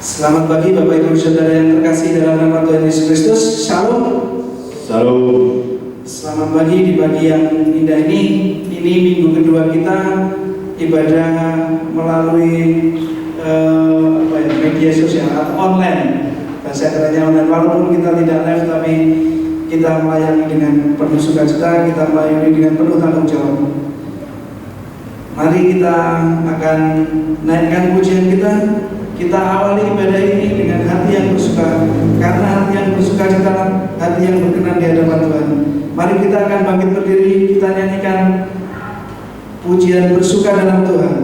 Selamat pagi Bapak Ibu Saudara yang terkasih dalam nama Tuhan Yesus Kristus. Shalom. Shalom. Selamat pagi di pagi yang indah ini. Ini minggu kedua kita ibadah melalui media sosial atau online. Bahasa kerennya online. Walaupun kita tidak live, tapi kita melayani dengan penuh sukacita, kita melayani dengan penuh tanggung jawab. Mari kita akan naikkan pujian kita. Kita awali ibadah ini dengan hati yang bersuka, karena hati yang bersuka adalah hati yang berkenan di hadapan Tuhan. Mari kita akan bangkit berdiri, kita nyanyikan pujian bersuka dalam Tuhan.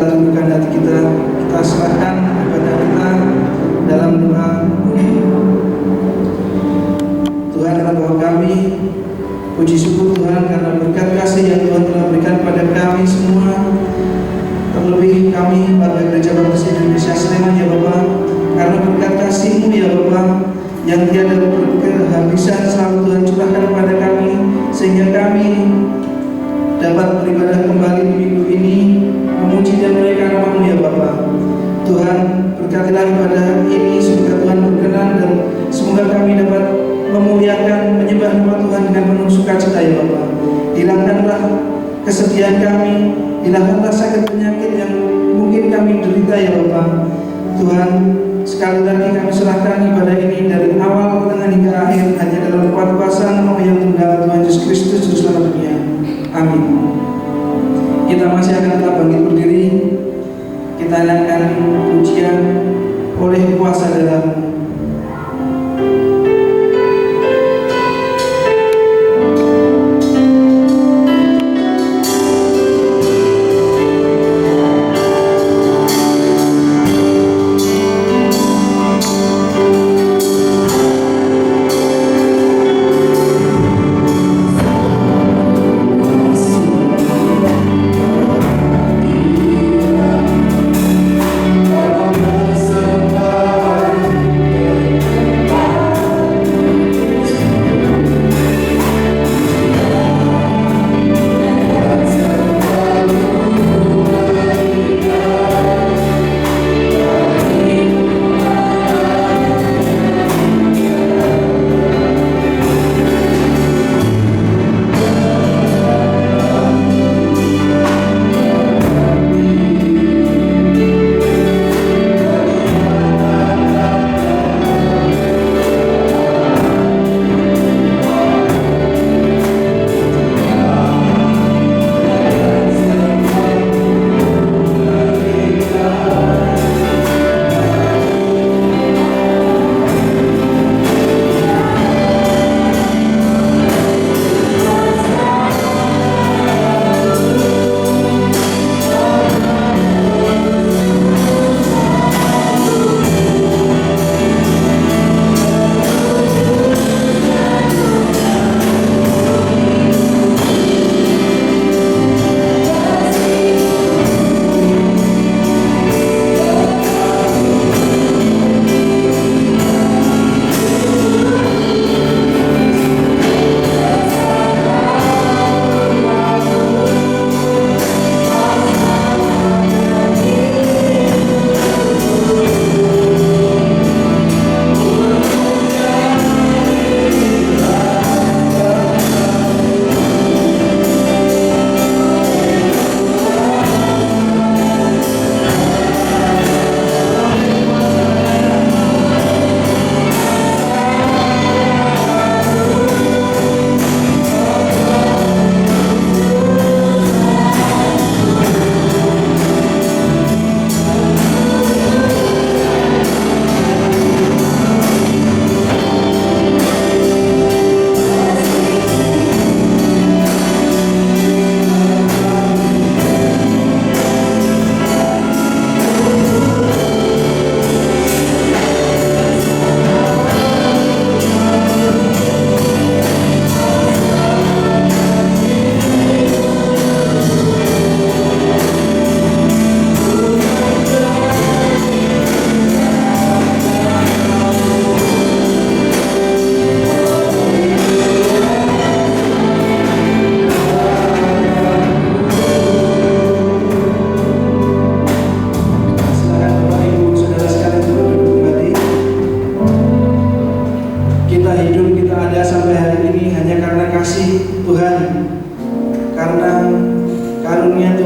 Tundukkan hati kita, kita serahkan kepada kita dalam doa. Tuhan adalah Bapa kami, puji syukur Tuhan karena berkat kasih yang Tuhan telah berikan pada kami semua, terlebih kami warga Gereja Baptis Indonesia Sleman ya Bapa, karena berkat kasih-Mu ya Bapa yang tiada berkehabisan selalu Tuhan curahkan kepada kami, sehingga kami dapat beribadah kembali di minggu ini, memuji dan menaikkan nama-Mu ya Bapa. Tuhan, berkatilah ibadah ini, semoga Tuhan berkenan dan semoga kami dapat memuliakan, menyembah nama Tuhan dengan penuh sukacita ya Bapa. Hilangkanlah kesedihan kami, hilangkanlah sakit penyakit yang mungkin kami derita ya Bapa. Tuhan, sekali lagi kami serahkan ibadah ini dari awal, tengah hingga akhir hanya dalam kuat kuasa nama yang tunggal Tuhan Yesus Kristus Juru Selamat dunia. Amin. Kita masih akan tetap bangkit berdiri. Kita naikkan pujian oleh kuasa dalam-Mu.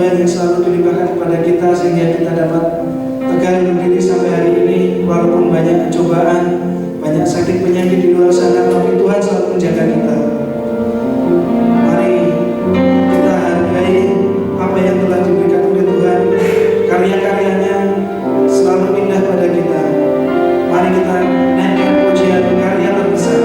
Tuhan yang selalu dilimpahkan kepada kita sehingga kita dapat tegar berdiri sampai hari ini walaupun banyak cobaan, banyak sakit penyakit di luar sana, tapi Tuhan selalu menjaga kita. Mari kita hargai apa yang telah diberikan oleh Tuhan. Karya-karyanya selalu indah pada kita. Mari kita naikkan pujian karya terbesar.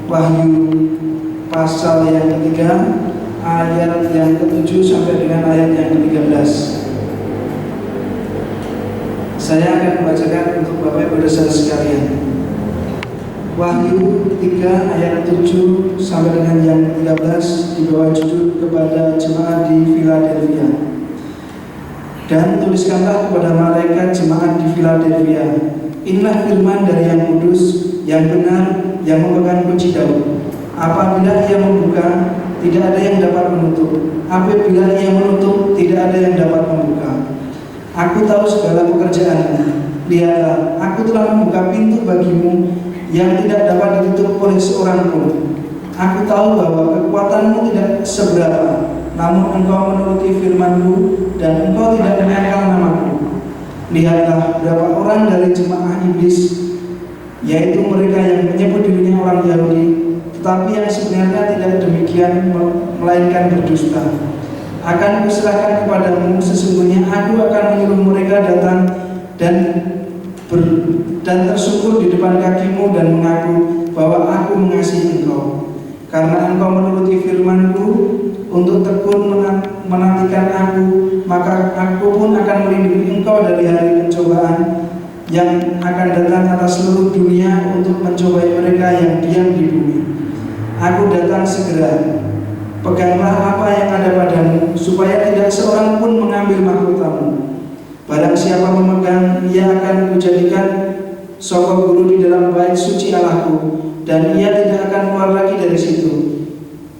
Wahyu pasal yang ketiga ayat yang ke-7 sampai dengan ayat yang ke-13. Saya akan membacakan untuk Bapak Ibu Saudara sekalian. Wahyu 3 ayat 7 sampai dengan yang ke-13 di bawah judul kepada jemaat di Philadelphia. Dan tuliskanlah kepada malaikat jemaat di Philadelphia, inilah firman dari yang kudus, yang benar, yang memegang kunci Daud. Apabila ia membuka, tidak ada yang dapat menutup. Apabila ia menutup, tidak ada yang dapat membuka. Aku tahu segala pekerjaanmu. Lihatlah, aku telah membuka pintu bagimu yang tidak dapat ditutup oleh seorang pun. Aku tahu bahwa kekuatanmu tidak seberapa, namun engkau menuruti firman-Ku dan engkau tidak menyangkal nama-Ku. Lihatlah berapa orang dari jemaah iblis, yaitu mereka yang menyebut dirinya orang Yahudi, tetapi yang sebenarnya tidak demikian, melainkan berdusta. Akan kuserahkan kepadamu, sesungguhnya aku akan menyuruh mereka datang dan tersungkur di depan kakimu dan mengaku bahwa aku mengasihi engkau. Karena engkau menuruti firman-Ku untuk tekun menantikan aku, maka aku pun akan melindungi engkau dari hari pencobaan yang akan datang atas seluruh dunia untuk mencobai mereka yang diam di bumi. Aku datang segera. Peganglah apa yang ada padamu, supaya tidak seorang pun mengambil mahkota-mu. Barang siapa memegang, ia akan kujadikan sokong guru di dalam bait suci Allahku, dan ia tidak akan keluar lagi dari situ.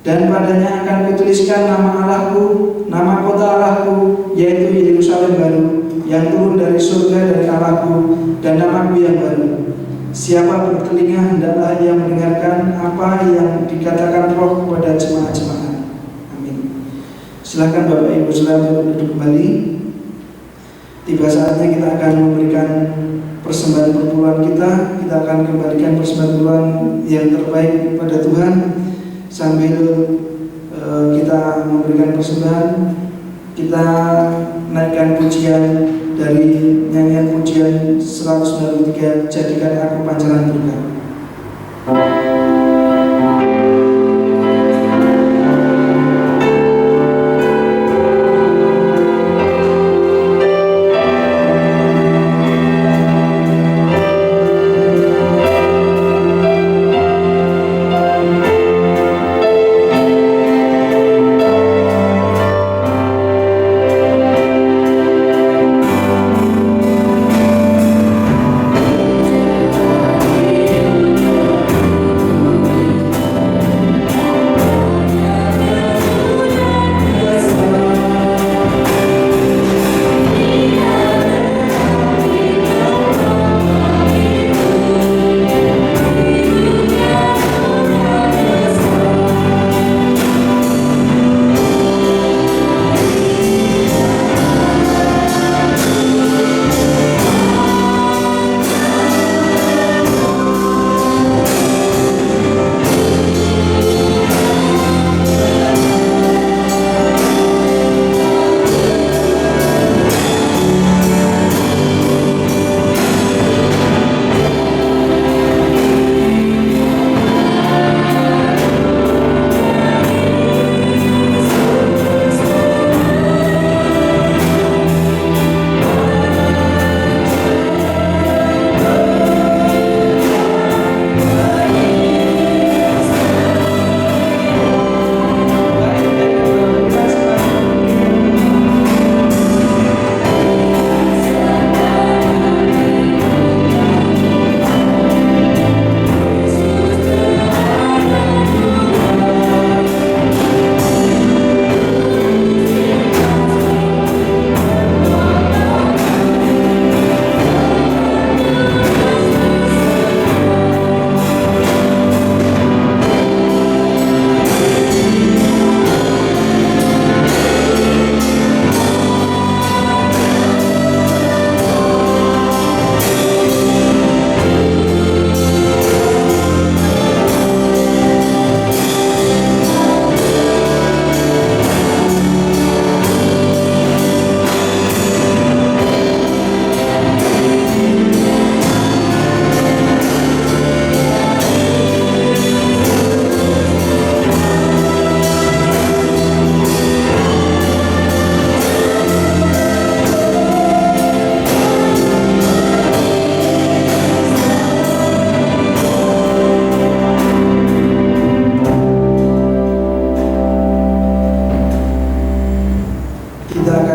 Dan padanya akan kutuliskan nama Allahku, nama kota Allahku, yaitu Yerusalem baru, yang turun dari surga dari Allahku, dan namaku yang baru. Siapa bertelinga, hendaklah ia mendengarkan apa yang dikatakan Roh kepada jemaat-jemaat. Amin. Silakan Bapak Ibu Saudara duduk kembali. Tiba saatnya kita akan memberikan persembahan perpuluhan kita. Kita akan kembalikan persembahan perpuluhan yang terbaik kepada Tuhan. Sambil kita memberikan persembahan, kita naikkan pujian dari nyanyian pujian 193, Jadikan Aku Pancaran Berkat.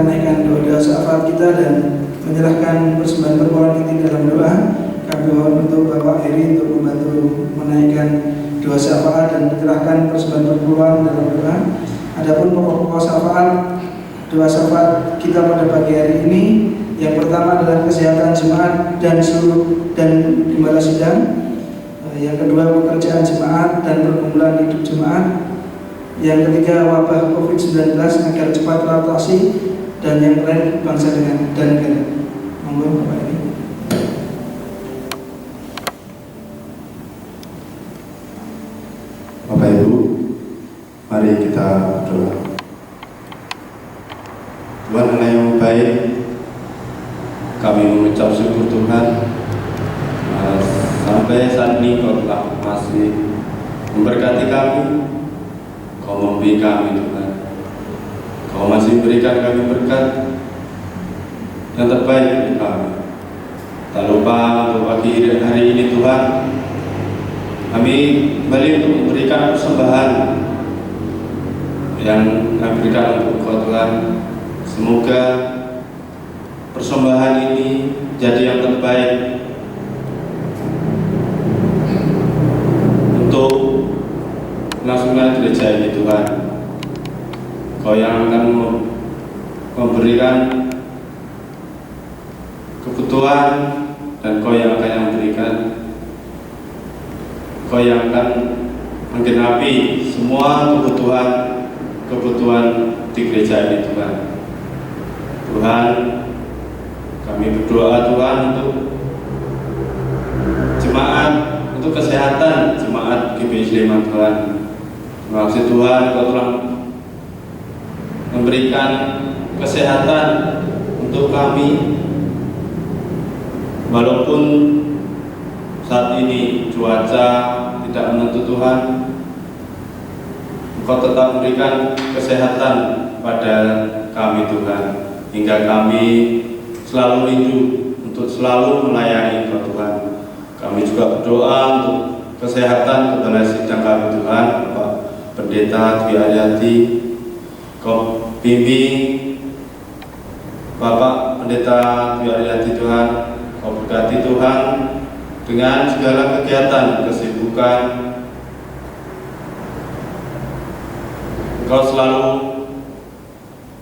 akan naikkan doa syafaat kita dan menyerahkan persembahan permohonan ini dalam doa. Kami mohon untuk Bapak Heri untuk membantu menaikkan doa syafaat dan menyerahkan persembahan permohonan dalam doa. Adapun pokok-pokok syafaat, doa syafaat kita pada pagi hari ini, yang pertama adalah kesehatan jemaat dan seluruh dan gembala sidang. Yang kedua, pekerjaan jemaat dan pergumulan hidup jemaat. Yang ketiga, wabah COVID-19 agar cepat teratasi. Dan yang terakhir, bangsa dan negara. Monggo Bapak ini. Bapak Ibu, mari kita berdoa. Tuhan Allah yang baik, kami mengucap syukur Tuhan sampai saat ini Kau telah masih memberkati kami, Kau memberi kami Tuhan, Kau masih memberikan kami berkat yang terbaik bagi kami. Tak lupa untuk pagi hari ini Tuhan, kami kembali untuk memberikan persembahan yang kami berikan untuk Kau Tuhan. Semoga persembahan ini jadi yang terbaik untuk melangsungkan gereja ini Tuhan. Kau yang akan memberikan kebutuhan dan Kau yang akan memberikan, Kau yang akan menggenapi semua kebutuhan di gereja ini Tuhan. Tuhan, kami berdoa Tuhan untuk jemaat, untuk kesehatan jemaat GBI Sleman Tuhan. Terima kasih Tuhan, Kau telah memberikan kesehatan untuk kami, walaupun saat ini cuaca tidak menentu Tuhan. Engkau tetap memberikan kesehatan pada kami Tuhan, hingga kami selalu rindu untuk selalu melayani Engkau Tuhan. Kami juga berdoa untuk kesehatan kepala sidang kami Tuhan, Bapak Pendeta Dwi Aryati. Kau bimbing Bapak Pendeta Dwi Aryati Tuhan, Kau berkati Tuhan dengan segala kegiatan, kesibukan. Engkau selalu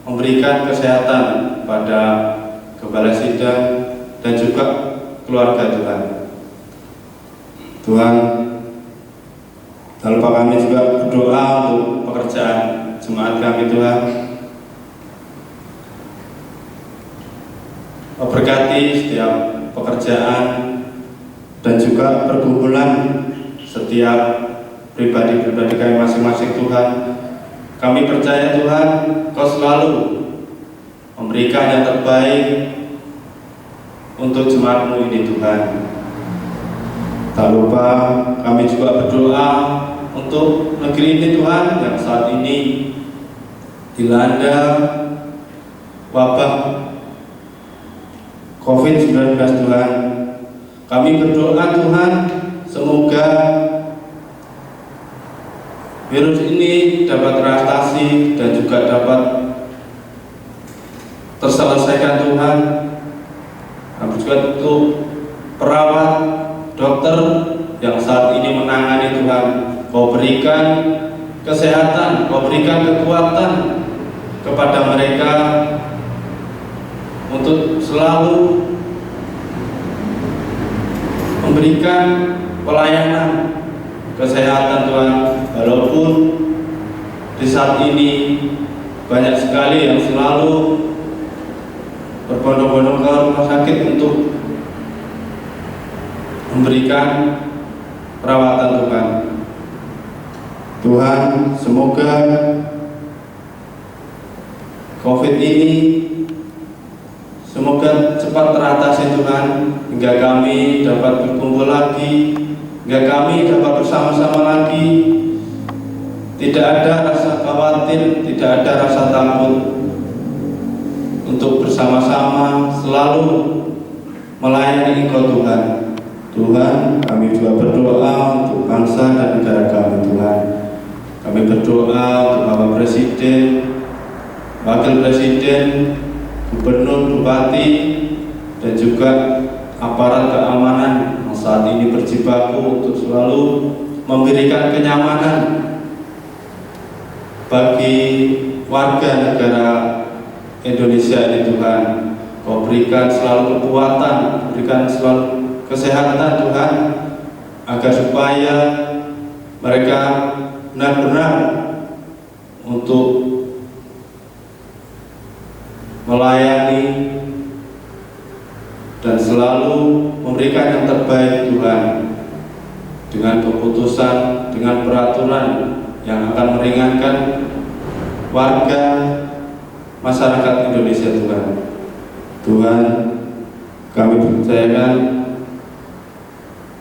memberikan kesehatan pada kepala sidang dan juga keluarga Tuhan. Tuhan, tak lupa kami juga berdoa untuk pekerjaan jemaat kami Tuhan. Berkati setiap pekerjaan dan juga pergumulan setiap pribadi-pribadi kami masing-masing Tuhan. Kami percaya Tuhan, Kau selalu memberikan yang terbaik untuk jemaat-Mu ini Tuhan. Tak lupa kami juga berdoa untuk negeri ini Tuhan, yang saat ini dilanda wabah COVID-19 Tuhan. Kami berdoa Tuhan, semoga virus ini dapat teratasi dan juga dapat terselesaikan Tuhan. Kami juga untuk perawat, dokter yang saat ini menangani Tuhan, Kau berikan kesehatan, Kau berikan kekuatan kepada mereka untuk selalu memberikan pelayanan kesehatan Tuhan. Walaupun di saat ini banyak sekali yang selalu berbondong-bondong ke rumah sakit untuk memberikan perawatan Tuhan. Tuhan, semoga COVID ini semoga cepat teratasi Tuhan, hingga kami dapat berkumpul lagi, hingga kami dapat bersama-sama lagi. Tidak ada rasa khawatir, tidak ada rasa takut, untuk bersama-sama selalu melayani Engkau Tuhan. Tuhan, kami juga berdoa untuk bangsa dan negara kami Tuhan. Kami berdoa untuk Bapak Presiden, Wakil Presiden, gubernur, bupati, dan juga aparat keamanan yang saat ini berjibaku untuk selalu memberikan kenyamanan bagi warga negara Indonesia ini. Tuhan, Kau berikan selalu kekuatan, berikan selalu kesehatan Tuhan, agar supaya mereka benar-benar untuk melayani dan selalu memberikan yang terbaik Tuhan, dengan keputusan, dengan peraturan yang akan meringankan warga masyarakat Indonesia Tuhan. Tuhan, kami percayakan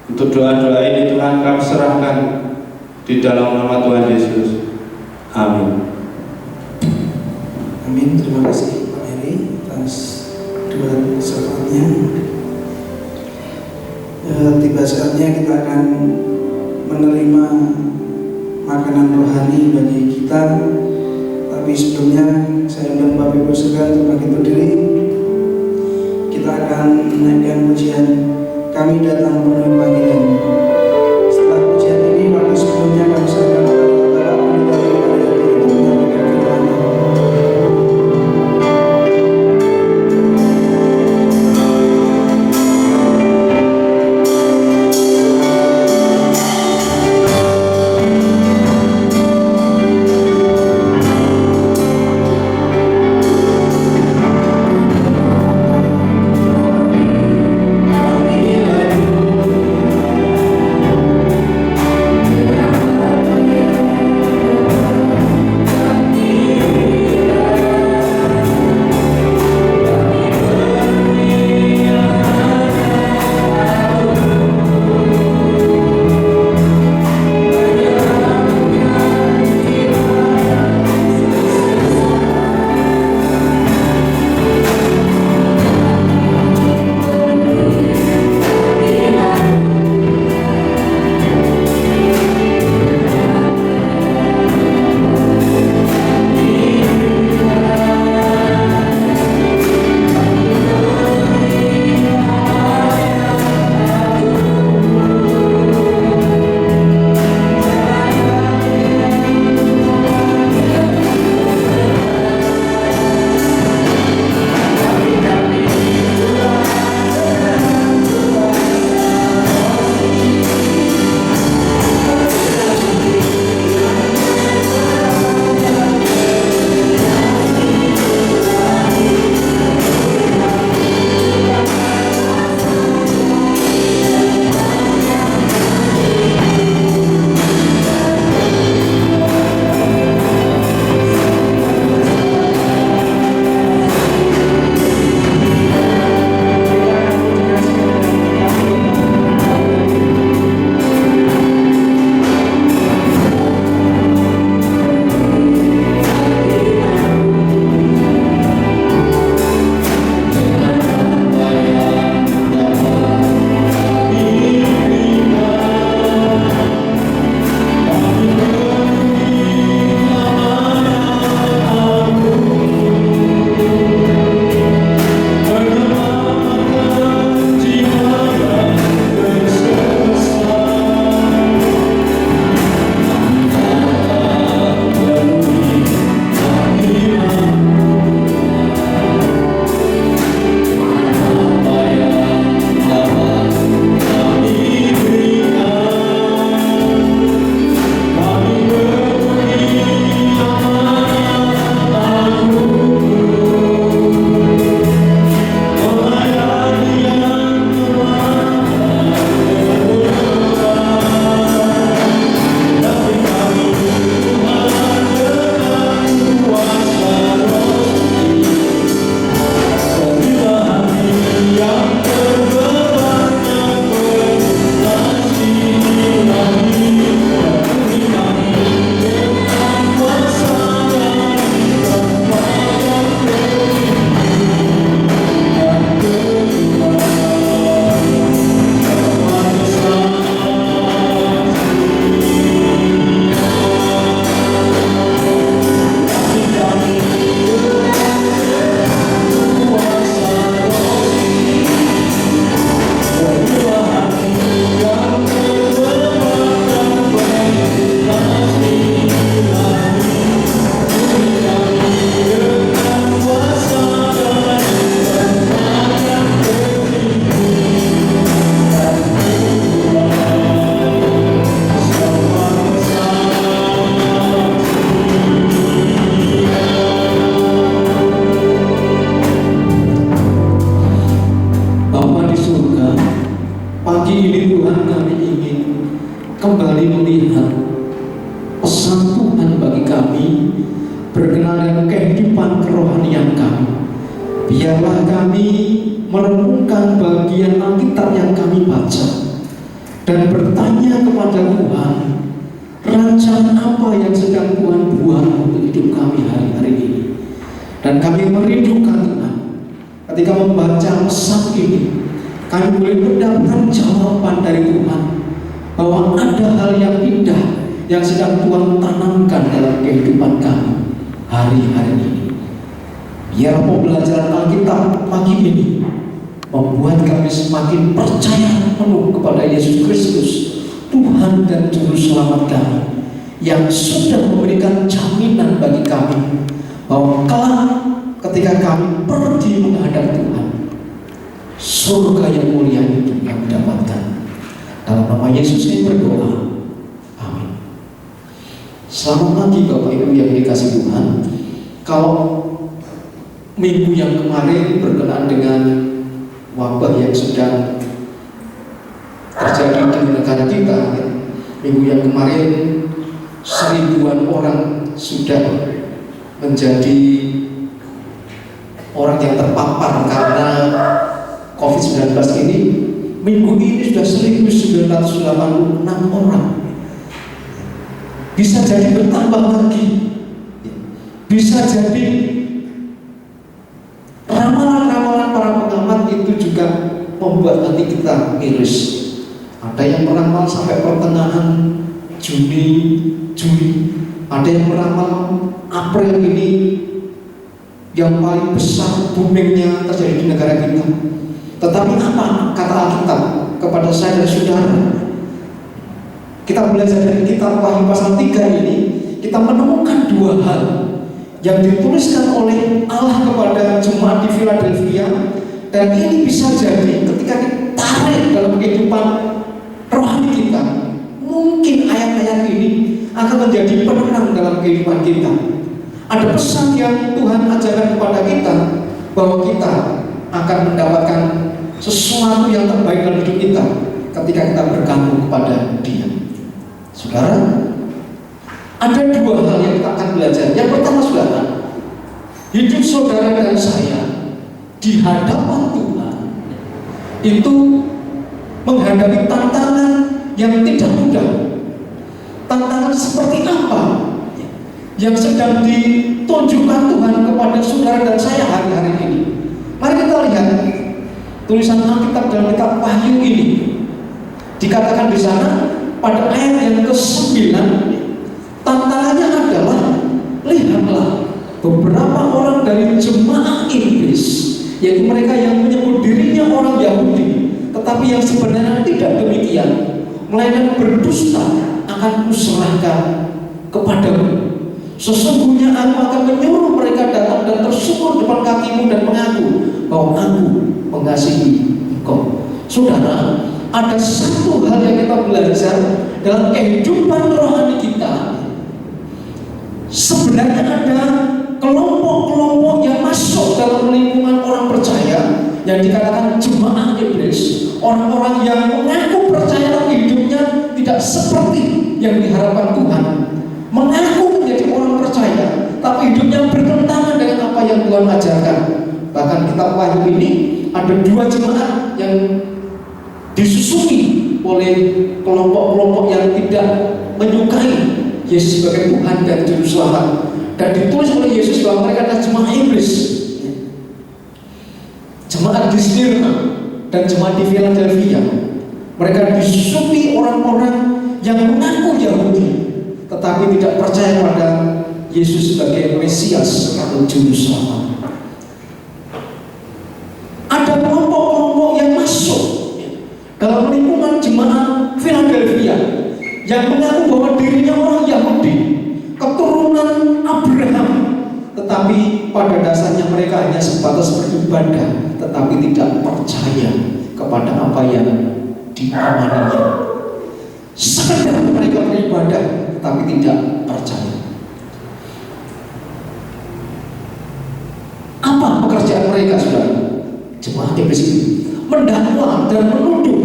untuk doa-doa ini Tuhan kami serahkan di dalam nama Tuhan Yesus. Amin. Amin. Terima kasih Pak Heri atas dua syafaatnya. Tiba saatnya kita akan menerima makanan rohani bagi kita. Tapi sebelumnya saya undang Bapak Ibu sekalian untuk bangkit berdiri. Kita akan menaikkan pujian Kami Datang Penuhi Panggilan. Setelah pujian ini, waktu sebelumnya kami serahkan kepada Bapak Pendeta untuk menyampaikan firman-Nya. Pagi ini Tuhan, kami ingin kembali melihat pesan Tuhan bagi kami berkenaan dengan kehidupan kerohanian kami. Biarlah kami merenungkan bagian Alkitab yang kami baca dan bertanya kepada Tuhan, rencana apa yang sedang Tuhan buat untuk hidup kami hari-hari ini. Dan kami merindukan Tuhan, ketika membaca pesan ini, kami boleh mendapatkan jawaban dari Tuhan bahwa ada hal yang indah yang sedang Tuhan tanamkan dalam kehidupan kami hari-hari ini. Biar pembelajaran Alkitab pagi ini membuat kami semakin percaya penuh kepada Yesus Kristus, Tuhan dan Juru Selamat kami, yang sudah memberikan jaminan bagi kami bahwa kelak ketika kami pergi menghadap Tuhan, surga yang mulia itu yang didapatkan. Dalam nama Yesus saya berdoa. Amin. Selamat pagi Bapak Ibu yang dikasihi Tuhan. Kalau minggu yang kemarin berkenaan dengan wabah yang sedang terjadi di negara kita, minggu yang kemarin 1000-an orang sudah menjadi orang yang terpapar karena COVID-19 ini. Minggu ini sudah 1986 orang. Bisa jadi bertambah lagi. Bisa jadi ramalan-ramalan para pengamat itu juga membuat hati kita miris. Ada yang meramal sampai pertengahan Juni, Juli. Ada yang meramal April ini yang paling besar boomingnya terjadi di negara kita. Tetapi apa kata Alkitab kepada saya dan saudara? Kita belajar dari kitab Wahyu pasal 3 ini, kita menemukan dua hal yang dituliskan oleh Allah kepada jemaat di Philadelphia, dan ini bisa jadi ketika ditarik dalam kehidupan rohani kita, mungkin ayat-ayat ini akan menjadi penenang dalam kehidupan kita. Ada pesan yang Tuhan ajarkan kepada kita bahwa kita akan mendapatkan sesuatu yang terbaik dalam hidup kita ketika kita bergantung kepada Dia. Saudara, ada dua hal yang kita akan belajar. Yang pertama, saudara, hidup saudara dan saya di hadapan Tuhan itu menghadapi tantangan yang tidak mudah. Tantangan seperti apa yang sedang ditunjukkan Tuhan kepada saudara dan saya hari-hari ini? Mari kita lihat tulisan Alkitab dalam kitab Wahyu ini. Dikatakan di sana pada ayat yang ke-9, tantangannya adalah, lihatlah beberapa orang dari jemaah iblis, yaitu mereka yang menyebut dirinya orang Yahudi, tetapi yang sebenarnya tidak demikian, melainkan berdusta, akan kuserahkan kepadamu. Sesungguhnya aku akan menyuruh mereka datang dan tersungkur depan kakimu dan mengaku bahwa aku mengasihi engkau. Saudara, ada satu hal yang kita belajar dalam kehidupan rohani kita. Sebenarnya ada kelompok-kelompok yang masuk dalam lingkungan orang percaya yang dikatakan jemaah iblis, orang-orang yang mengaku percaya tapi hidupnya tidak seperti yang diharapkan Tuhan, mengaku menjadi orang percaya tapi hidupnya bertentangan dengan apa yang Tuhan ajarkan. Bahkan kitab Wahyu ini ada dua jemaat yang disusui oleh kelompok-kelompok yang tidak menyukai Yesus sebagai Tuhan dan Juru Selamat, dan ditulis oleh Yesus bahwa mereka adalah jemaah iblis, jemaat di Smyrna dan jemaat di Philadelphia. Mereka disusui orang-orang yang mengaku Yahudi tetapi tidak percaya pada Yesus sebagai Mesias atau Juru Selamat. Ada kelompok-kelompok yang masuk dalam lingkungan jemaat Philadelphia yang mengaku bahwa dirinya orang Yahudi, keturunan Abraham, tetapi pada dasarnya mereka hanya sebatas beribadah tetapi tidak percaya kepada apa yang diamaninya. Sekedar mereka beribadah tetapi tidak percaya. Apa pekerjaan mereka, saudara? Jemaat iblis ini mendakwa dan menuduh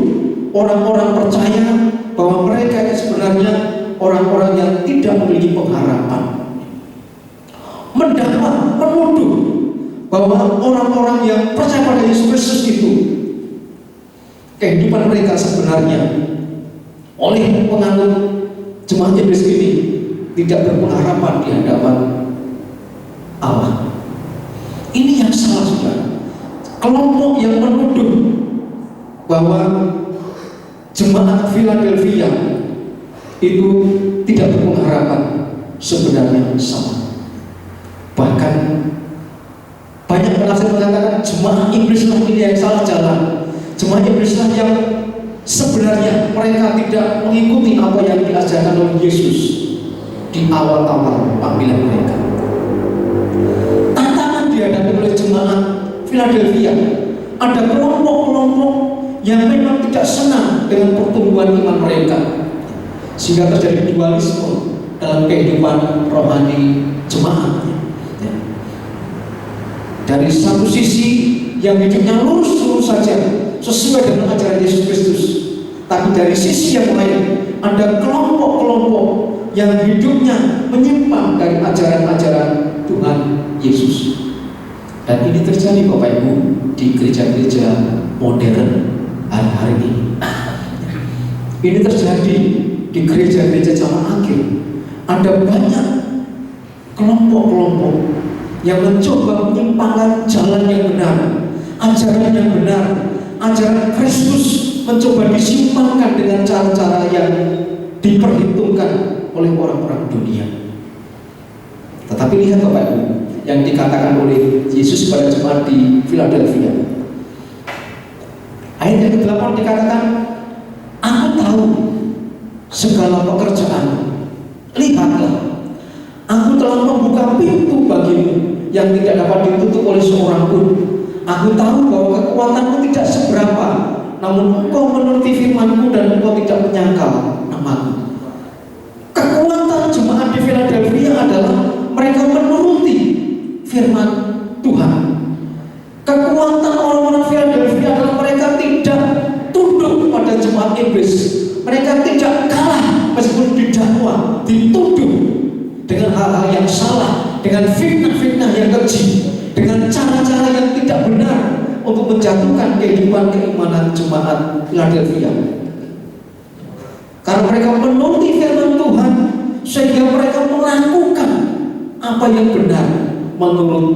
orang-orang percaya bahwa mereka itu sebenarnya orang-orang yang tidak memiliki pengharapan. Mendakwa, menuduh bahwa orang-orang yang percaya pada Yesus Kristus itu kehidupan mereka sebenarnya oleh penganut jemaat Iblis ini tidak berpengharapan di hadapan Allah. Ini yang salah, saudara. Kelompok yang menuduh bahwa jemaat Philadelphia itu tidak berpengharapan sebenarnya sama. Bahkan banyak penafsir mengatakan jemaat iblislah ini yang salah jalan. Jemaat iblislah yang sebenarnya mereka tidak mengikuti apa yang diajarkan oleh Yesus di awal-awal panggilan mereka. Tantangan dihadapi oleh jemaat Philadelphia, ada kelompok-kelompok yang memang tidak senang dengan pertumbuhan iman mereka, sehingga terjadi dualisme dalam kehidupan rohani jemaat. Dari satu sisi yang hidupnya lurus-lurus saja sesuai dengan ajaran Yesus Kristus, tapi dari sisi yang lain ada kelompok-kelompok yang hidupnya menyimpang dari ajaran-ajaran Tuhan Yesus. Dan ini terjadi Bapak Ibu di gereja-gereja modern hari-hari ini. Ini terjadi di gereja-gereja zaman akhir. Ada banyak kelompok-kelompok yang mencoba menyimpangkan jalan yang benar, ajaran yang benar, ajaran Kristus mencoba disimpangkan dengan cara-cara yang diperhitungkan oleh orang-orang dunia. Tetapi lihat Bapak Ibu yang dikatakan oleh Yesus pada jemaat di Philadelphia. Ayat yang ke-8 dikatakan, aku tahu segala pekerjaan. Lihatlah, aku telah membuka pintu bagimu yang tidak dapat ditutup oleh seorang pun. Aku tahu bahwa kekuatanmu tidak seberapa, namun engkau menuruti firmanku dan engkau tidak menyangkal namaku. Kekuatan jemaat di Philadelphia adalah mereka menuruti firman Tuhan. Kekuatan orang-orang Philadelphia adalah mereka tidak tunduk pada jemaat iblis. Mereka tidak kalah meskipun didakwa, dituduh dengan hal-hal yang salah, dengan fitnah-fitnah yang keji, dengan cara-cara yang tidak benar untuk menjatuhkan kehidupan keimanan jemaat Philadelphia. Karena mereka menuruti firman Tuhan, sehingga mereka melakukan apa yang benar menurut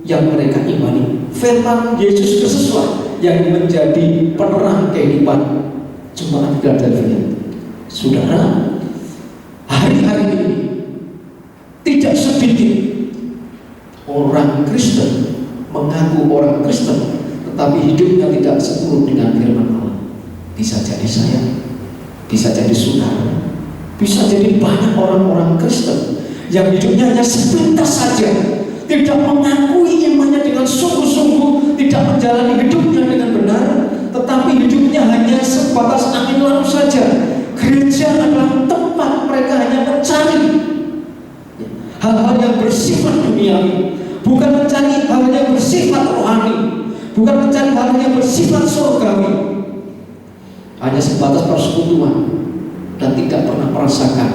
yang mereka imani. Firman Yesus Kristuslah yang menjadi penerang kehidupan jemaat Philadelphia. Saudara, hari-hari ini tidak sedikit orang Kristen mengaku orang Kristen, tetapi hidupnya tidak seturut dengan firman Allah. Bisa jadi saya, bisa jadi saudara, bisa jadi banyak orang-orang Kristen yang hidupnya hanya sepintas saja, tidak mengakui imannya dengan sungguh-sungguh, tidak menjalani hidupnya dengan benar, tetapi hidupnya hanya sebatas angin lalu saja. Gereja adalah tempat mereka hanya mencari hal-hal yang bersifat duniawi, bukan mencari hal yang bersifat rohani, bukan mencari hal yang bersifat surgawi. Hanya sebatas persekutuan dan tidak pernah merasakan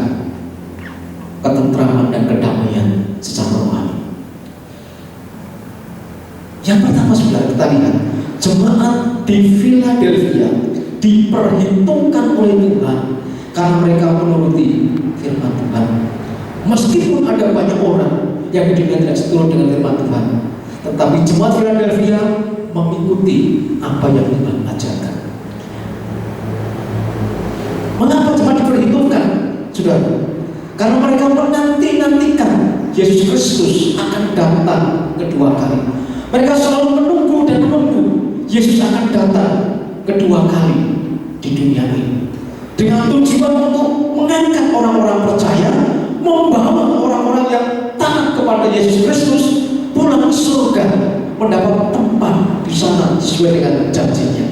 ketentraman dan kedamaian secara rohani. Yang pertama, saudara, kita lihat jemaat di Philadelphia diperhitungkan oleh Tuhan karena mereka menuruti firman Tuhan. Meskipun ada banyak orang yang hidupnya tidak seturut dengan firman Tuhan, tetapi jemaat Philadelphia mengikuti apa yang Tuhan ajarkan. Mengapa jemaat diperhitungkan, saudara? Karena mereka menanti-nantikan Yesus Kristus akan datang kedua kali. Mereka selalu menunggu dan menunggu Yesus akan datang kedua kali di dunia ini, dengan tujuan untuk mengangkat orang-orang percaya, membawa orang-orang yang taat kepada Yesus Kristus pulang ke surga, mendapat tempat di sana sesuai dengan janjinya.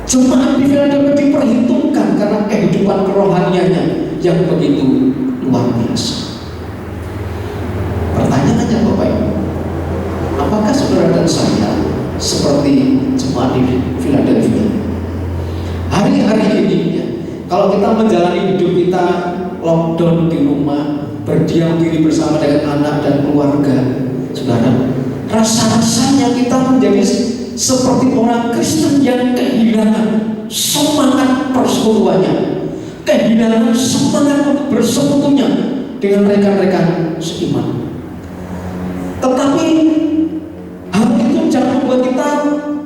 Jemaat di Philadelphia diperhitungkan karena kehidupan kerohaniannya yang begitu luar biasa. Pertanyaannya Bapak Ibu, apakah saudara dan saya seperti jemaat di Philadelphia? Kalau kita menjalani hidup kita lockdown di rumah, berdiam diri bersama dengan anak dan keluarga, saudara, rasa-rasanya kita menjadi seperti orang Kristen yang kehilangan semangat persekutuannya, kehilangan semangat untuk bersekutunya dengan rekan-rekan seiman. Tetapi hal itu jangan membuat kita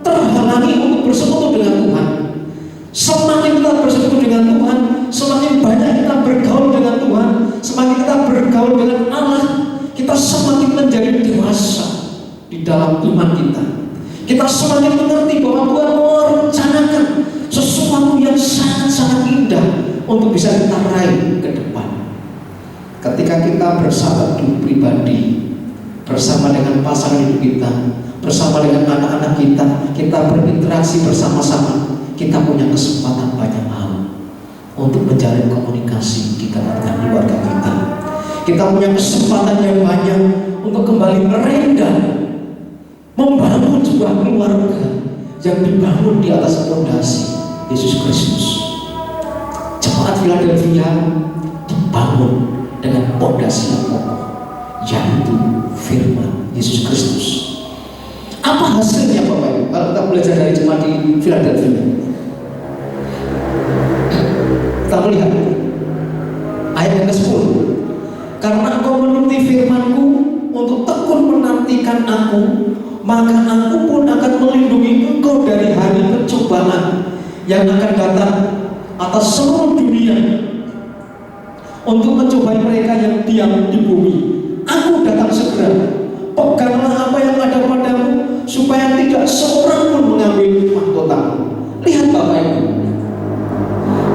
terhalangi untuk bersekutu dengan Tuhan. Semakin kita bersekutu dengan Tuhan, semakin banyak kita bergaul dengan Tuhan, semakin kita bergaul dengan Allah, kita semakin menjadi dewasa di dalam iman kita. Kita semakin mengerti bahwa Tuhan merencanakan sesuatu yang sangat-sangat indah untuk bisa kita raih ke depan. Ketika kita bersahabat hidup pribadi, bersama dengan pasangan hidup kita, bersama dengan anak-anak kita, kita berinteraksi bersama-sama, kita punya kesempatan banyak hal untuk menjalin komunikasi kita dengan keluarga kita. Kita punya kesempatan yang banyak untuk kembali merendah, membangun sebuah keluarga yang dibangun di atas fondasi Yesus Kristus. Jemaat Philadelphia dibangun dengan fondasi yang kokoh, yaitu firman Yesus Kristus. Apa hasilnya Bapak Ibu kalau kita belajar dari jemaat di Philadelphia? Kita melihat ayat yang ke-10. Karena engkau menuruti firman-Ku untuk tekun menantikan Aku, maka Aku pun akan melindungi engkau dari hari pencobaan yang akan datang atas seluruh dunia untuk mencobai mereka yang diam di bumi. Aku datang segera. Peganglah apa yang ada padamu, supaya tidak seorang pun mengambil mahkotamu. Lihat Bapak Ibu,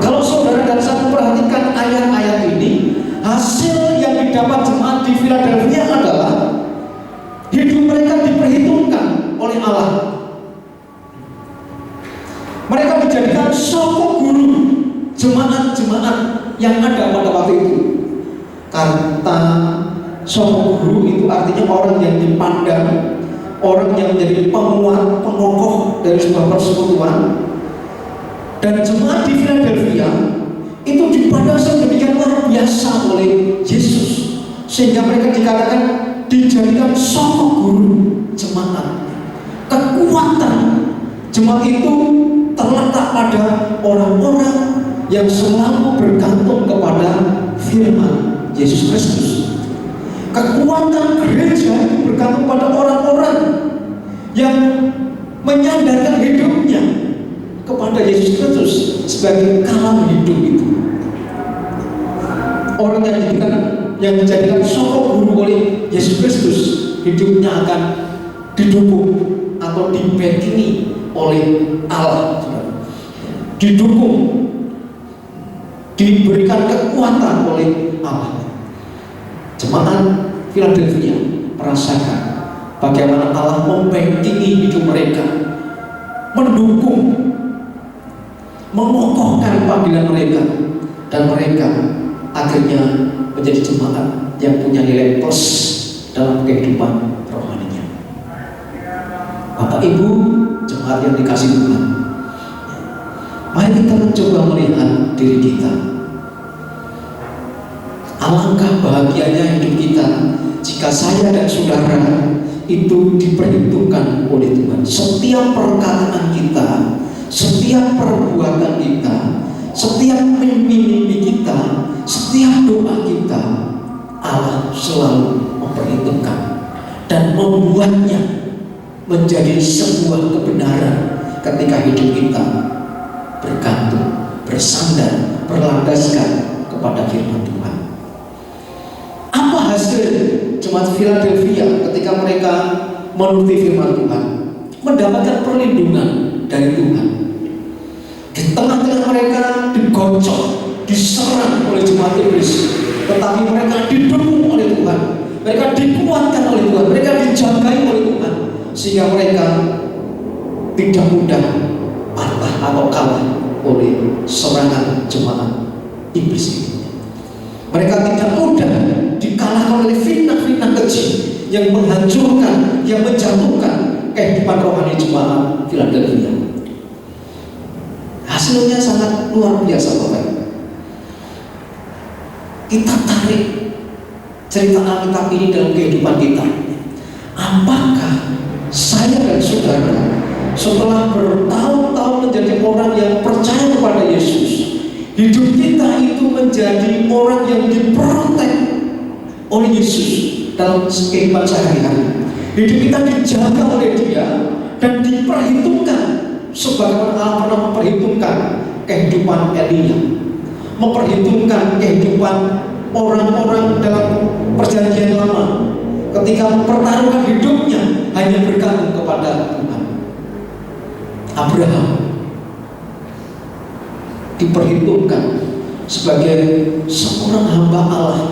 kalau saudara dan saya memperhatikan ayat-ayat ini, hasil yang didapat jemaat di Philadelphia adalah hidup mereka diperhitungkan oleh Allah. Mereka dijadikan sokok guru jemaat-jemaat yang ada pada waktu itu. Kata sokok guru itu artinya orang yang dipandang, orang yang menjadi penguat, pengokoh dari sebuah persekutuan. Dan jemaat di Philadelphia itu dipandang sedemikian luar biasa oleh Yesus, sehingga mereka dikatakan dijadikan sokok guru jemaat. Kekuatan jemaat itu terletak pada orang-orang yang selalu bergantung kepada firman Yesus Kristus. Kekuatan gereja itu bergantung pada orang-orang yang menyandarkan hidupnya kepada Yesus Kristus sebagai kalam hidup itu. Orang yang dijadikan sokok guru oleh Yesus Kristus, hidupnya akan didukung atau dibackingi oleh Allah, didukung, diberikan kekuatan oleh Allah. Jemaat Philadelphia merasakan bagaimana Allah membackingi hidup mereka, mendukung, mengokohkan panggilan mereka, dan mereka akhirnya menjadi jemaat yang punya nilai plus dalam kehidupan rohaninya. Bapak Ibu, jemaat yang dikasih Tuhan, mari kita mencoba melihat diri kita. Alangkah bahagianya hidup kita jika saya dan saudara itu diperhitungkan oleh Tuhan. Setiap perkataan kita, setiap perbuatan kita, setiap mimpi-mimpi kita, setiap doa kita, Allah selalu memperhitungkan dan membuatnya menjadi sebuah kebenaran ketika hidup kita bergantung, bersandar, berlandaskan kepada firman Tuhan. Apa hasil jemaat Philadelphia ketika mereka menuruti firman Tuhan? Mendapatkan perlindungan dari Tuhan. Di tengah-tengah mereka digocok, diserang oleh jemaat iblis, tetapi mereka didukung oleh Tuhan, mereka dikuatkan oleh Tuhan, mereka dijagai oleh Tuhan, sehingga mereka tidak mudah patah atau kalah oleh serangan jemaat iblis itu. Mereka tidak mudah dikalahkan oleh fitnah-fitnah kecil yang menghancurkan, yang menjatuhkan kehidupan rohani jemaat Philadelphia. Hasilnya sangat luar biasa Bapak. kita tarik cerita Alkitab ini dalam kehidupan kita. Apakah saya dan saudara setelah bertahun-tahun menjadi orang yang percaya kepada Yesus, hidup kita itu menjadi orang yang diprotek oleh Yesus dalam kehidupan sehari-hari. Hidup kita dijaga oleh Dia dan diperhitungkan sebagaimana Allah pernah memperhitungkan kehidupan Elia, memperhitungkan kehidupan orang-orang dalam perjanjian lama ketika mempertaruhkan hidupnya hanya bergantung kepada Tuhan. Abraham diperhitungkan sebagai seorang hamba Allah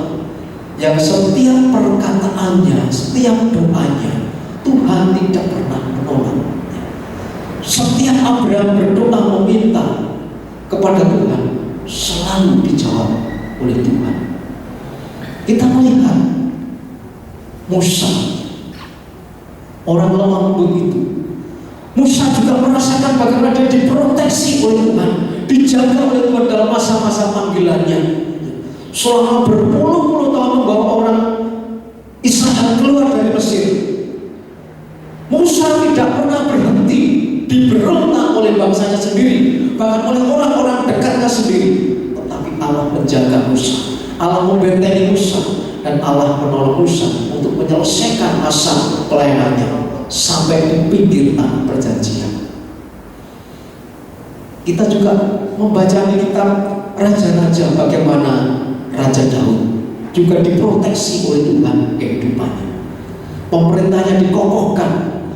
yang setiap perkataannya, setiap doanya Tuhan tidak pernah menolak. Setiap Abraham berdoa meminta kepada Tuhan selalu dijawab oleh Tuhan. Kita melihat Musa, orang lemah lembut itu. Musa juga merasakan bagaimana dia diproteksi oleh Tuhan, dijaga oleh Tuhan dalam masa-masa panggilannya. Selama berpuluh-puluh tahun membawa orang Israel keluar dari Mesir, Musa tidak pernah berhenti diberontak oleh bangsanya sendiri, bahkan oleh orang-orang dekatnya sendiri. Tetapi Allah menjaga Musa, Allah membentengi Musa, dan Allah menolong Musa untuk menyelesaikan masa pelayanannya sampai di pinggir tanah perjanjian. Kita juga membaca di kitab raja-raja bagaimana Raja Daud juga diproteksi oleh Tuhan kehidupannya. Pemerintahnya dikokohkan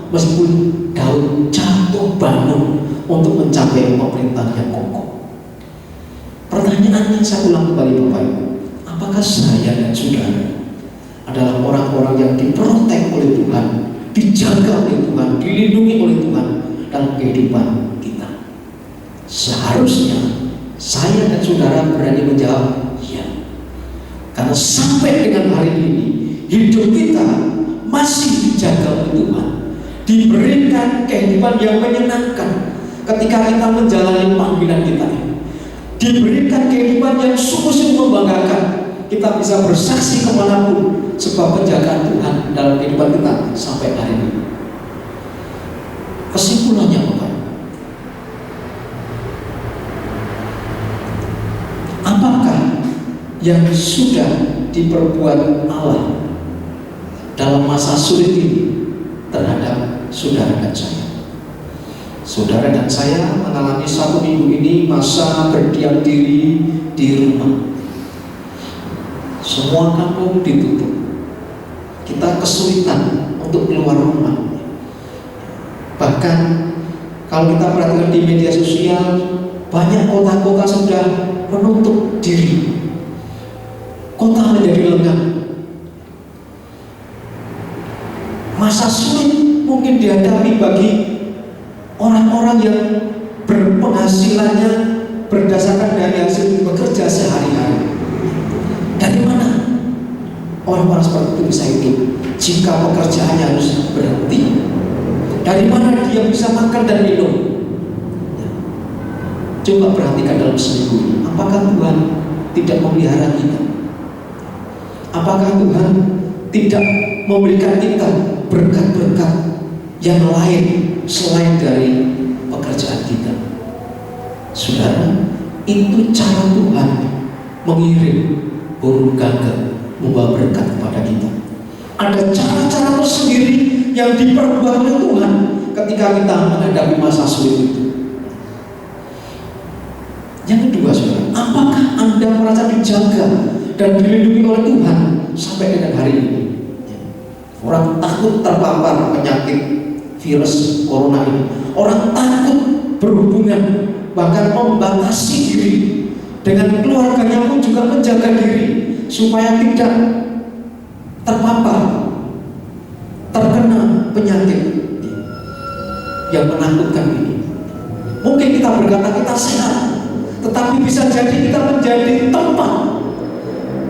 meskipun Daud jatuh bangun untuk mencapai pemerintah yang kokoh. Pertanyaannya saya ulang kembali Bapak Ibu, apakah saya dan saudara adalah orang-orang yang diprotek oleh Tuhan, dijaga oleh Tuhan, dilindungi oleh Tuhan dalam kehidupan kita? Seharusnya saya dan saudara berani menjawab ya. Karena sampai dengan hari ini hidup kita masih dijaga oleh Tuhan, diberikan kehidupan yang menyenangkan ketika kita menjalani panggilan kita ini, diberikan kehidupan yang sungguh-sungguh membanggakan. Kita bisa bersaksi kemanapun sebab penjagaan Tuhan dalam kehidupan kita sampai hari ini. Kesimpulannya apa? Apakah yang sudah diperbuat Allah dalam masa sulit ini terhadap saudara dan saya? Saudara dan saya mengalami 1 minggu ini masa berdiam diri di rumah. Semua kampung ditutup. Kita kesulitan untuk keluar rumah. Bahkan kalau kita perhatikan di media sosial, banyak kota-kota sudah menutup diri. Kota menjadi lengang. Masa sulit mungkin dihadapi bagi orang-orang yang berpenghasilannya berdasarkan dari hasil bekerja sehari-hari. Dari mana orang-orang seperti itu bisa hidup jika pekerjaannya harus berhenti? Dari mana dia bisa makan dan minum? Coba perhatikan dalam seminggu ini, apakah Tuhan tidak memelihara kita? Apakah Tuhan tidak memberikan kita berkat-berkat yang lain selain dari pekerjaan kita? Saudara, itu cara Tuhan mengirim burung gagak membawa berkat kepada kita. Ada cara-cara tersendiri yang diperbuat oleh Tuhan ketika kita menghadapi masa sulit itu. Yang kedua, saudara, apakah Anda merasa dijaga dan dilindungi oleh Tuhan sampai dengan hari ini? Orang takut terpapar penyakit virus corona ini. Orang takut berhubungan, bahkan membatasi diri. Dengan keluarganya pun juga menjaga diri supaya tidak terpapar, terkena penyakit yang menakutkan ini. Mungkin kita berkata kita sehat, tetapi bisa jadi kita menjadi tempat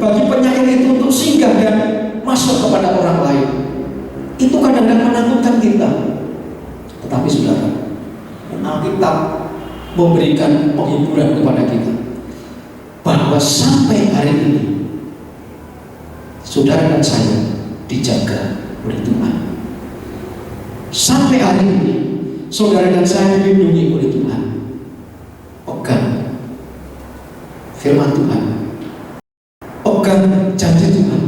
bagi penyakit itu untuk singgah dan masuk kepada orang lain. Itu kadang-kadang menakutkan kita. Tetapi saudara, Alkitab memberikan penghiburan kepada kita bahwa sampai hari ini saudara dan saya dijaga oleh Tuhan. Sampai hari ini saudara dan saya dilindungi oleh Tuhan. Pegang firman Tuhan, pegang janji Tuhan.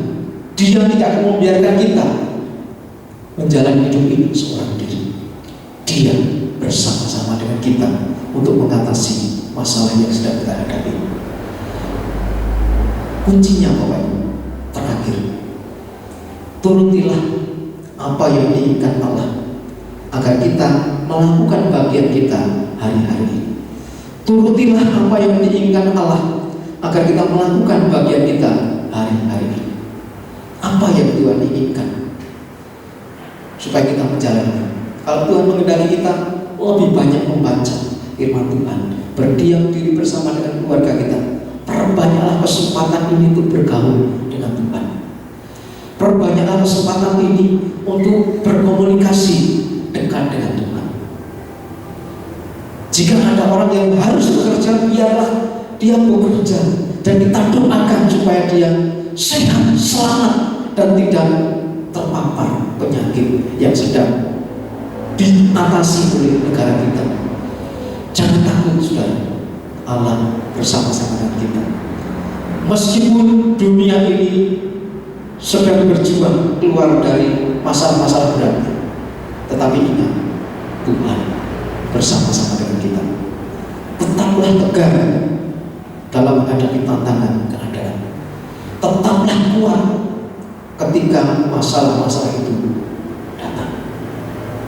Dia tidak akan membiarkan kita menjalani hidup ini seorang diri. Dia bersama-sama dengan kita untuk mengatasi masalah yang sedang kita hadapi. Kuncinya Bapak Ibu, terakhir, turutilah apa yang diinginkan Allah agar kita melakukan bagian kita hari-hari ini. Turutilah apa yang diinginkan Allah agar kita melakukan bagian kita hari-hari ini. Apa yang Tuhan inginkan supaya kita menjalani. Kalau Tuhan mengendaki kita, lebih banyak membaca firman Tuhan, berdiam diri bersama dengan keluarga kita. Perbanyaklah kesempatan ini untuk bergaul dengan Tuhan. Perbanyaklah kesempatan ini untuk berkomunikasi dekat dengan Tuhan. Jika ada orang yang harus bekerja, biarlah dia bekerja dan kita doakan supaya dia sehat, selamat, dan tidak terpapar penyakit yang sedang diatasi oleh negara kita. Jangan takut, saudara. Allah bersama-sama dengan kita. Meskipun dunia ini sedang berjuang keluar dari masalah-masalah berat, tetapi ingat, Tuhan bersama-sama dengan kita. Tetaplah tegar dalam menghadapi tantangan keadaan. Tetaplah kuat ketika masalah-masalah itu datang.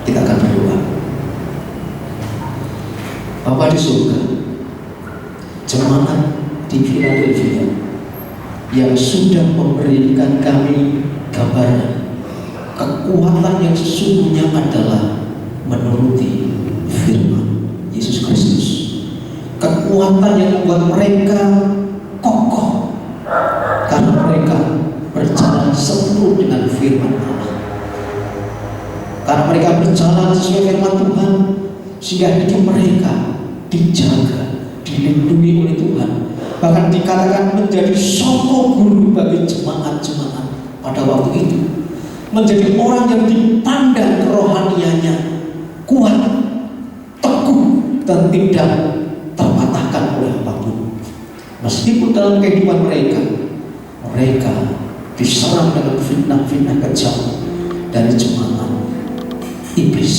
Kita akan berdoa. Bapa di surga, jemaat di Philadelphia yang sudah memberikan kami gambaran kekuatan yang sesungguhnya adalah menuruti firman Yesus Kristus. Kekuatan yang membuat mereka kokoh karena mereka berjalan sepenuh dengan firman Allah. Karena mereka berjalan sesuai firman Tuhan, sehingga hidup mereka dijaga, dilindungi oleh Tuhan. Bahkan dikatakan menjadi sosok guru bagi jemaat-jemaat pada waktu itu. Menjadi orang yang dipandang kerohaniannya kuat, teguh, dan tidak terpatahkan oleh apapun. Meskipun dalam kehidupan mereka diserang dengan fitnah-fitnah kejam dari jemaat iblis,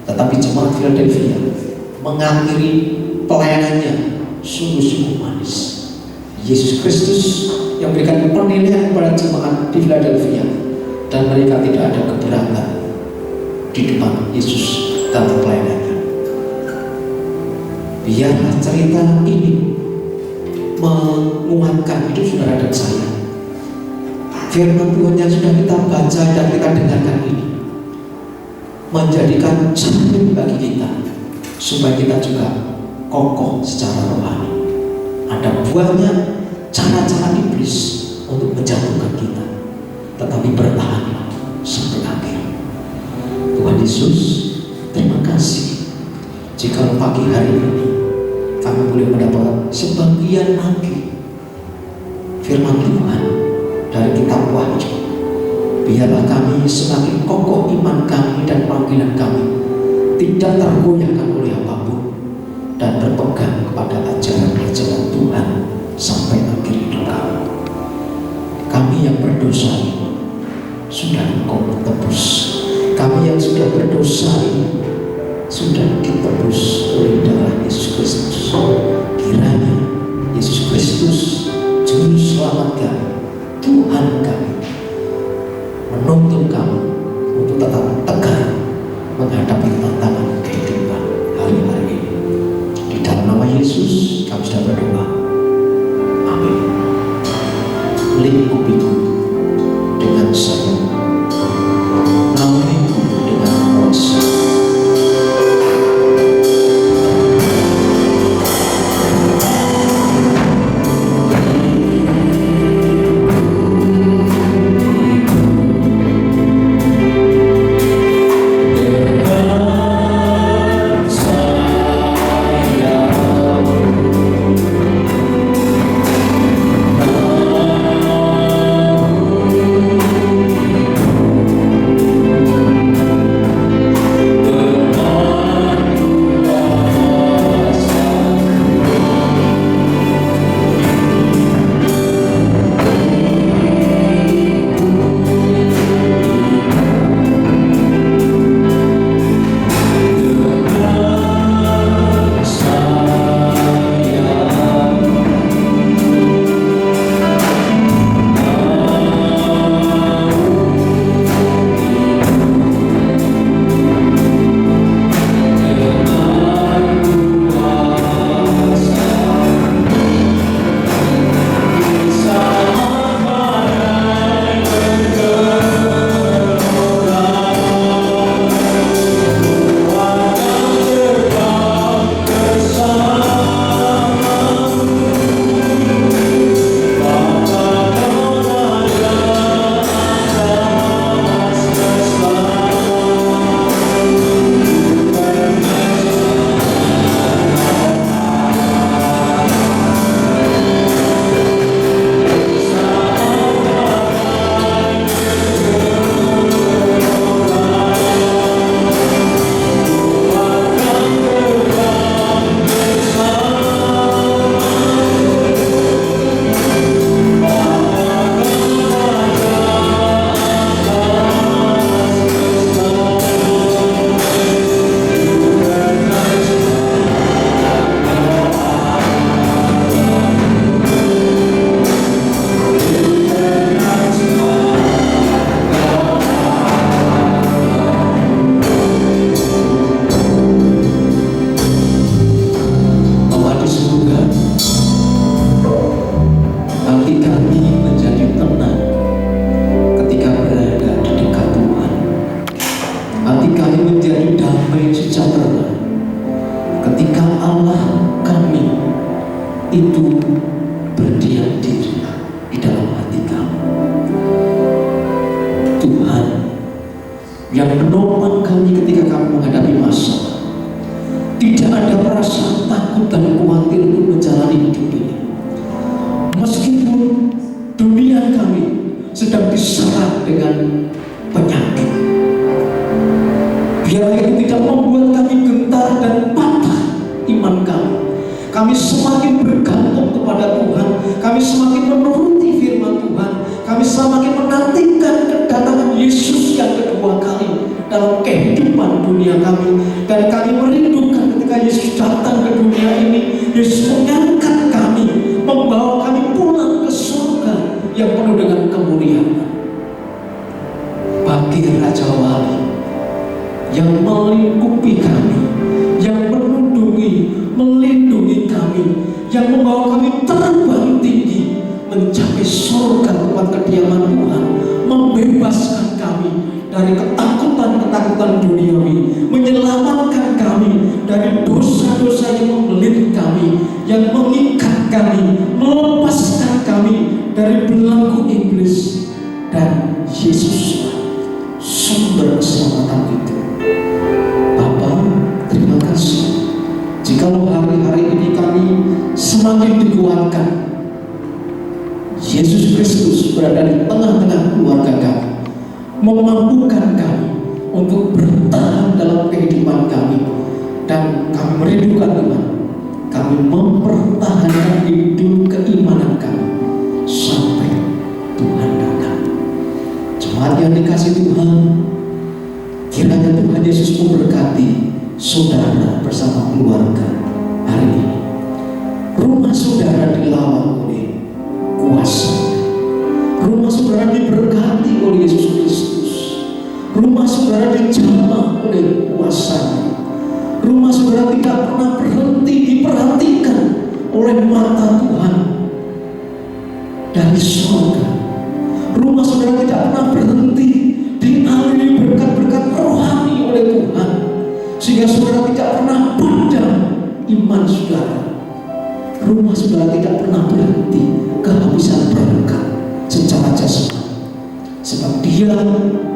tetapi jemaat Philadelphia mengakhiri pelayanannya sungguh-sungguh manis. Yesus Kristus yang memberikan penilaian kepada jemaat di Philadelphia, dan mereka tidak ada keberatan di depan Yesus dalam pelayanannya. Biarlah cerita ini menguatkan hidup saudara dan saya. Firman Tuhan yang sudah kita baca dan kita dengarkan ini menjadikan cermin bagi kita supaya kita juga kokoh secara rohani. Ada banyak cara-cara iblis untuk menjatuhkan kita, tetapi bertahanlah sampai akhir. Tuhan Yesus, terima kasih jika pagi hari ini kami boleh mendapat sebagian lagi firman Tuhan dari kitab Wahyu. Biarlah kami semakin kokoh iman kami dan panggilan kami, tidak tergoyahkan oleh apapun, dan berpegang kepada ajaran-ajaran Tuhan sampai akhir hidup kami. Kami yang berdosa ini sudah Engkau tebus. Kami yang sudah berdosa ini sudah ditebus oleh darah Yesus Kristus. Kiranya Yesus Kristus, Juru Selamat kami, Tuhan kami, menuntun kami untuk tetap tegar menghadapi tantangan kehidupan hari-hari ini. Di dalam nama Yesus kami sudah berdoa. Amin. Lingkupiku dengan saya, naungiku dengan kuasa. itu berdiam diri di dalam hati kamu. Tuhan yang menopang kamu ketika kamu menghadapi masalah. Tidak ada perasaan takut dan khawatir untuk menjalani hidup ini. Meskipun dunia kami sedang diserang dengan penyakit, biar itu tidak membuat kami gentar dan patah iman kami. Kami semakin bergantung kepada Tuhan. Kami semakin menuruti firman Tuhan. Kami semakin menantikan kedatangan Yesus yang kedua kali dalam kehidupan dunia kami. Dan kami merindukan ketika Yesus datang ke dunia ini, Yesus mengangkat kami, membawa kami pulang ke surga yang penuh dengan kemuliaan. Bagi Raja Wali yang melingkupi kami, yang melindungi kami, yang membawa kami terbang tinggi mencapai surga tempat kediaman Tuhan, membebaskan kami dari ketakutan duniawi, menyelamatkan kami dari dosa-dosa yang membelit kami, yang mengikat kami, melepaskan kami dari belenggu iblis. Dan Yesus sumber keselamatan itu. Bapa, terima kasih jikalau hari-hari ini kami semakin dikuatkan. Yesus Kristus berada di tengah-tengah keluarga kami, memampukan kami untuk bertahan dalam kehidupan kami. Dan kami merindukan Tuhan, kami mempertahankan hidup keimanan kami sampai Tuhan datang. Jemaat yang dikasihi Tuhan, kiranya Tuhan Yesus memberkati saudara bersama keluarga hari ini. Rumah saudara dilawat oleh kuasa. Rumah saudara diberkati oleh Yesus Kristus. Rumah saudara dijamah oleh kuasa. Rumah saudara tidak pernah berhenti diperhatikan oleh mata Tuhan dari surga. Rumah saudara tidak pernah berhenti dialiri berkat-berkat rohani oleh Tuhan, sehingga saudara tidak pernah padam iman saudara. Rumah saudara tidak pernah berhenti kehabisan berkat secara jasmani, sebab Dia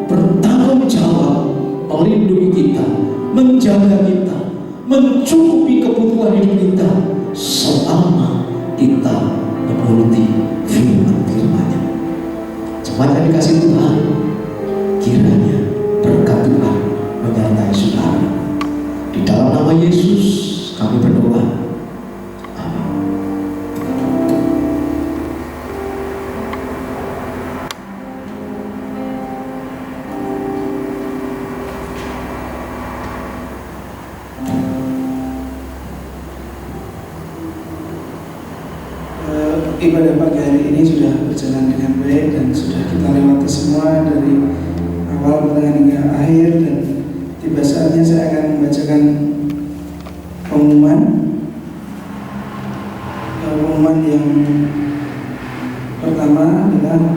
bertanggung jawab melindungi kita, menjaga kita, mencukupi kebutuhan hidup kita selama kita menuruti firman-Nya. Jemaat yang dikasihi Tuhan, kiranya berkat Tuhan menyertai saudara. Di dalam nama Yesus kami berdoa. Amin. Ibadah pagi hari ini sudah berjalan dengan baik dan sudah kita lewati semua dari awal, pertengahan hingga akhir, dan tiba saatnya saya akan membacakan pengumuman yang pertama adalah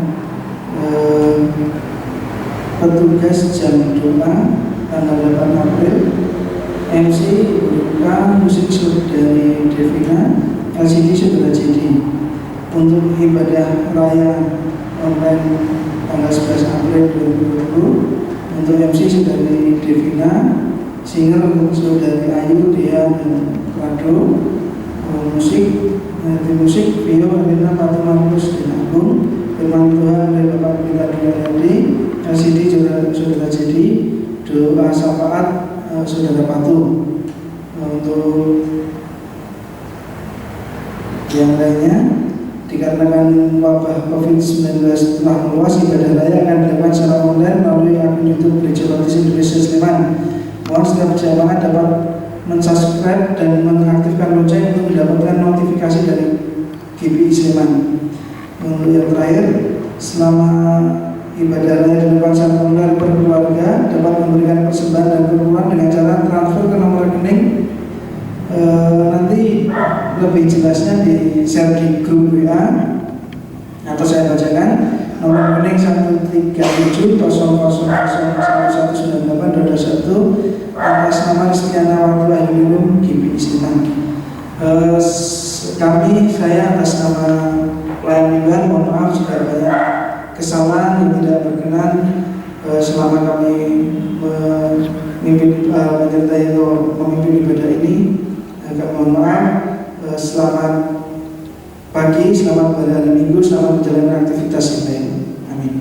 petugas jam doa tanggal 8 April. MC berupa musik dari Devina, LCD Saudara Jadi. Untuk ibadah raya online tanggal 11 April 2020, untuk MC Saudari Devina, singer untuk Saudari Ayu, Dea, dan Rado, musik Vio, Elena, Fatima, Markus, dan Agung, firman Tuhan dari Bapak Pendeta Duyardi, LCD Saudara Jadi, doa syafaat Saudara Patu. Untuk yang lainnya, dikarenakan wabah COVID-19 telah meluas, ibadah raya akan dilakukan secara online melalui akun YouTube Gereja Baptis Indonesia Sleman. Mohon setiap jemaat dapat mensubscribe dan mengaktifkan lonceng untuk mendapatkan notifikasi dari GBI Sleman. Untuk yang terakhir, selama ibadah raya dilakukan secara online per keluarga dapat memberikan persembahan dan perpuluhan dengan cara transfer ke nomor rekening. Nanti lebih jelasnya di share di grup WA, atau saya bacakan nomor rekening 1370000119821 atas nama Ristiana Waktu Ayunum GBI Sleman. kami, saya atas nama pelayan mimbar, mohon maaf jika banyak kesalahan yang tidak berkenan selama kami memimpin menyertai atau memimpin ibadah ini. Kami mohon maaf. Selamat pagi, selamat pada hari Minggu, selamat menjalankan aktivitas yang lain. Amin.